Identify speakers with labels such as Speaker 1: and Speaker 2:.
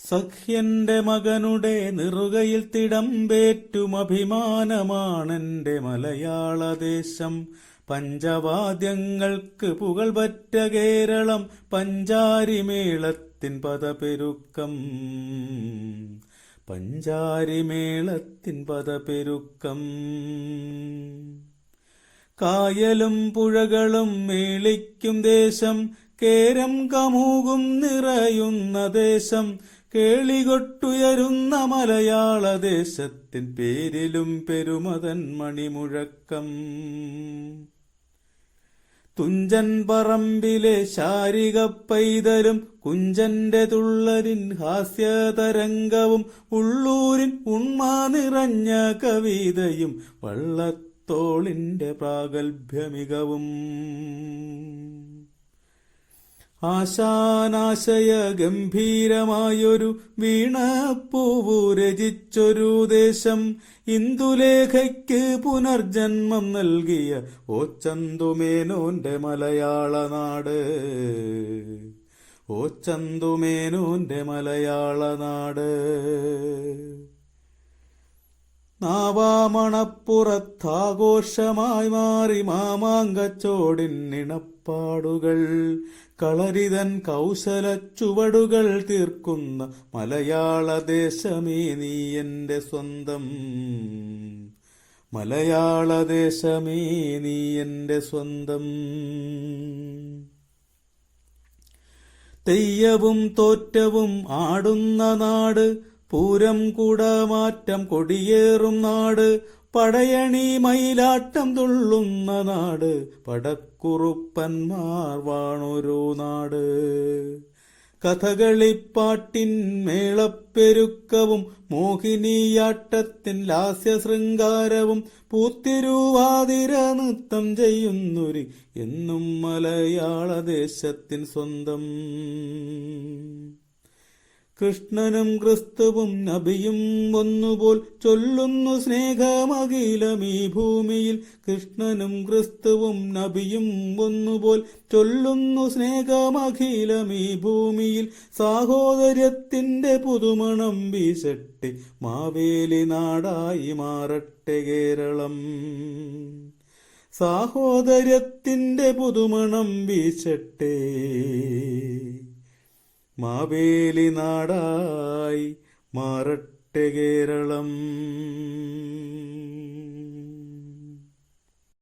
Speaker 1: സഖ്യന്റെ മകനുടെ നിറുകയിൽ തിടമ്പേറ്റും അഭിമാനമാണെന്റെ മലയാളദേശം. പഞ്ചവാദ്യങ്ങൾക്ക് പുകൾപറ്റ കേരളം, പഞ്ചാരിമേളത്തിൻ പദപെരുക്കം, പഞ്ചാരിമേളത്തിൻ പദപെരുക്കം. കായലും പുഴകളും മേളിക്കും ദേശം, കേരം കമൂകും നിറയുന്ന ദേശം, കേളികൊട്ടുയരുന്ന മലയാളദേശത്തിൻ പേരിലും പെരുമതൻ മണിമുഴക്കം. തുഞ്ചൻ പറമ്പിലെ ശാരിക പൈതലും കുഞ്ചന്റെ തുള്ളലിൻ ഹാസ്യതരംഗവും, ഉള്ളൂരിൻ ഉണ്മ നിറഞ്ഞ കവിതയും, വള്ളത്തോളിന്റെ പ്രാഗൽഭ്യമികവും. ആശാനാശയ ഗംഭീരമായൊരു വീണപ്പൂവു രചിച്ചൊരു ദേശം, ഇന്ദുലേഖയ്ക്ക് പുനർജന്മം നൽകിയ ഓച്ചന്തുമേനോന്റെ മലയാള നാട്, ഓച്ചന്തുമേനോന്റെ മലയാള നാട്. നാവാമണപ്പുറത്താഘോഷമായി മാറി മാമാങ്കച്ചോടിനിണപ്പാടുകൾ, കളരിതൻ കൗശല ചുവടുകൾ തീർക്കുന്ന മലയാളദേശമേ നീ എന്റെ സ്വന്തം, മലയാളദേശമേ നീ എന്റെ സ്വന്തം. തെയ്യവും തോറ്റവും ആടുന്ന നാട്, പൂരം കുടമാറ്റം കൊടിയേറും നാട്, പടയണി മയിലാട്ടം തുള്ളുന്ന നാട്, പടക്കുറുപ്പന്മാർ വാണൊരു നാട്. കഥകളിപ്പാട്ടിൻ മേളപ്പെരുക്കവും, മോഹിനിയാട്ടത്തിൻ ലാസ്യശൃംഗാരവും, പൂത്തിരുവാതിര നൃത്തം ചെയ്യുന്നൊരു എന്നും മലയാളദേശത്തിൻ സ്വന്തം. കൃഷ്ണനും ക്രിസ്തുവും നബിയും ഒന്നുപോൽ ചൊല്ലുന്നു സ്നേഹമഖിലമീ ഭൂമിയിൽ, കൃഷ്ണനും ക്രിസ്തുവും നബിയും ഒന്നുപോൽ ചൊല്ലുന്നു സ്നേഹമഖിലമീ ഭൂമിയിൽ. സാഹോദര്യത്തിന്റെ പുതുമണം വീശട്ടെ, മാവേലി നാടായി മാറട്ടെ കേരളം. സാഹോദര്യത്തിന്റെ പുതുമണം വീശട്ടെ, മാവേലി നാടായി മാറട്ടെ കേരളം.